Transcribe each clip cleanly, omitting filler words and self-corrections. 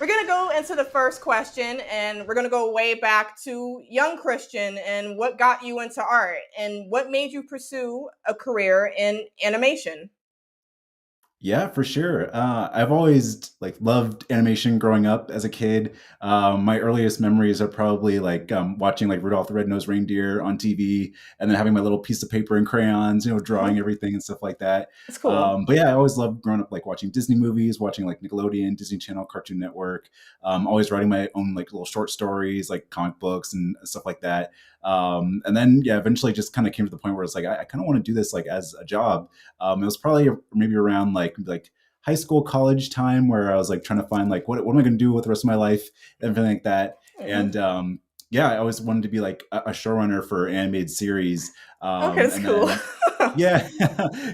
We're going to go into the first question, and we're going to go way back to young Christian and what got you into art and what made you pursue a career in animation. Yeah, for sure. I've always like loved animation growing up as a kid. My earliest memories are probably like watching like Rudolph the Red-Nosed Reindeer on TV, and then having my little piece of paper and crayons, drawing Mhm. everything and stuff like that. It's cool. But yeah, I always loved growing up like watching Disney movies, watching like Nickelodeon, Disney Channel, Cartoon Network. Always writing my own like little short stories, like comic books and stuff like that. And then yeah, eventually just kind of came to the point where it's like I kind of want to do this like as a job. It was probably maybe around like high school, college time where I was like trying to find like what am I going to do with the rest of my life, and everything like that. Hmm. And yeah, I always wanted to be like a showrunner for animated series. Okay, it's And cool. then yeah,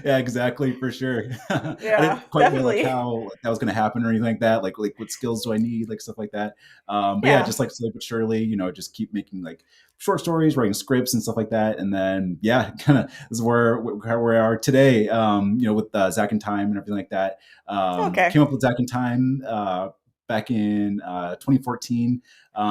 yeah, exactly, for sure. I Yeah, didn't quite know like definitely. how like, that was going to happen or anything like that. Like what skills do I need, like stuff like that. But yeah, Yeah. just like slowly but surely, just keep making like short stories, writing scripts and stuff like that. And then yeah, kind of this is where we are today. With Zack In Time and everything like that. Okay. Came up with Zack In Time. Back in 2014. I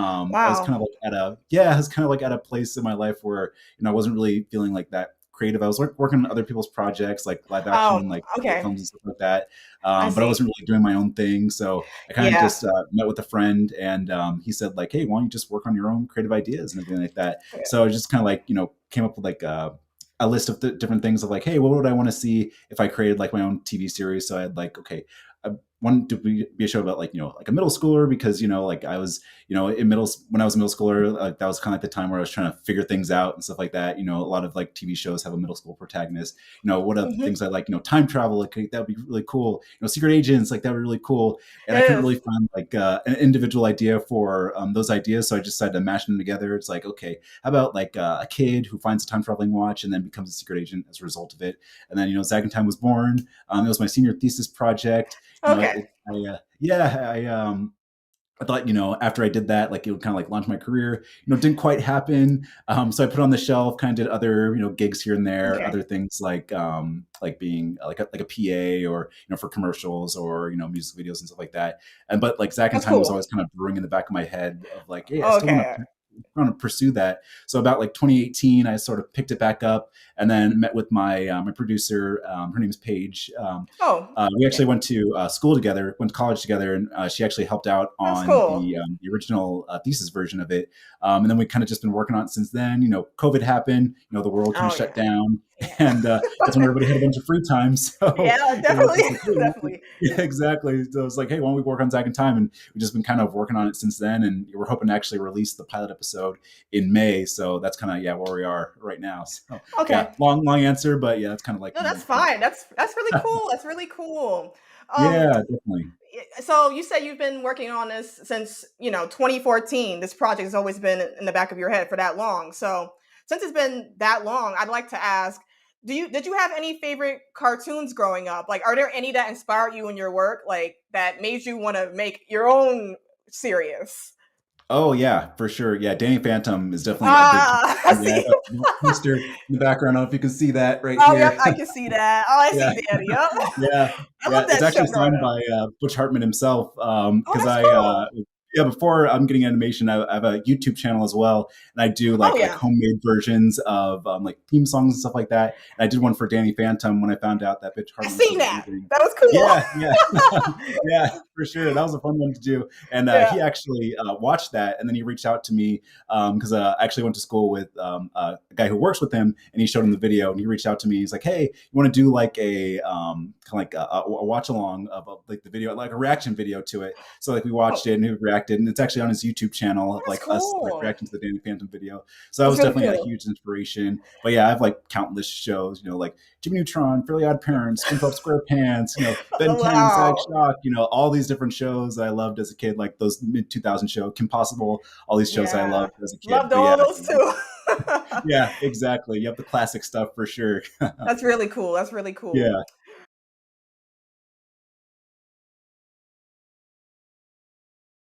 was kind Wow. of like I was kind of like at a place in my life where I wasn't really feeling like that creative. I was working on other people's projects, like live Oh, action, like short okay. films and stuff like that. I But I see. wasn't really doing my own thing. So I kind of Yeah. just met with a friend, and he said like, "Hey, why don't you just work on your own creative ideas and everything like that?" So I just kind of like came up with like a list of different things of like, hey, what would I want to see if I created like my own TV series? So I had like, okay, I wanted to be a show about like like a middle schooler, because like I was in when I was a middle schooler, like that was kind of like the time where I was trying to figure things out and stuff like that. A lot of like TV shows have a middle school protagonist. What are the Hmm. things I like? Time travel, like that would be really cool. Secret agents, like that would be really cool. And It I couldn't is. really find like an individual idea for those ideas, so I just decided to mash them together. It's like, okay, how about like a kid who finds a time traveling watch and then becomes a secret agent as a result of it? And then Zack In Time was born. It was my senior thesis project. Okay. Yeah, I thought, after I did that, like it would kind of like launch my career. It didn't quite happen. So I put it on the shelf, kind of did other, gigs here and there, Okay. other things like being like a PA, or, for commercials, or, music videos and stuff like that. But like Zack in That's Time was cool. always kind of brewing in the back of my head of like, hey, I still want Okay. to pursue that. So about like 2018, I sort of picked it back up, and then met with my producer. Her name is Paige. Oh, We okay. actually went to school together, went to college together, and she actually helped out That's on cool. the original thesis version of it. And then we kind of just been working on it since then. COVID happened, the world kind Oh, of shut yeah. down, Yeah. and that's when everybody had a bunch of free time. So Yeah, it's definitely. just like, hey, Definitely. yeah, exactly. So it's like, hey, why don't we work on Zack in Time? And we've just been kind of working on it since then, and we're hoping to actually release the pilot episode in May. So that's kind of where we are right now. So Okay. yeah, long answer, but yeah, that's kind of like No, that's fine. That's really cool. That's really cool. Um, yeah, definitely. so you said you've been working on this since 2014. This project has always been in the back of your head for that long. So since it's been that long, I'd like to ask, did you have any favorite cartoons growing up? Like, are there any that inspired you in your work, like that made you want to make your own series? Oh yeah, for sure. Yeah, Danny Phantom is definitely a big part. Ah, I Yeah, see. poster in the background. I don't know if you can see that right Oh, yep, here. I can see that. Oh, I Yeah, see Danny. Yep. yeah, I yeah. love It's that actually show growing signed up. by Butch Hartman himself. Oh, Because that's I, cool. yeah, before I'm getting animation, I have a YouTube channel as well, and I do Oh like yeah, homemade versions of like theme songs and stuff like that. And I did one for Danny Phantom when I found out that Butch I Hartman was seen going to be that. leaving. That was Yeah, yeah, cool. yeah, for sure. That was a fun one to do. And Yeah. he actually watched that, and then he reached out to me because I actually went to school with a guy who works with him, and he showed him the video, and he reached out to me. He's like, "Hey, you want to do like a kind of like a watch along of like the video, like a reaction video to it?" So like we Oh, watched it, and he reacted, and it's actually on his YouTube channel oh, of that's like us like cool. reacting to the Danny Phantom video. So that That's was really definitely a cool. huge inspiration. But yeah, I have like countless shows, like Jimmy Neutron, Fairly Odd Parents, SpongeBob SquarePants, Ben Oh, 10, Sag wow. Shock, all these different shows that I loved as a kid, like those mid 2000 show, Kim Possible, all these shows I Yeah. loved as a kid. Loved But yeah, all those too. yeah, exactly. You have the classic stuff for sure. That's really cool. That's really Yeah. cool.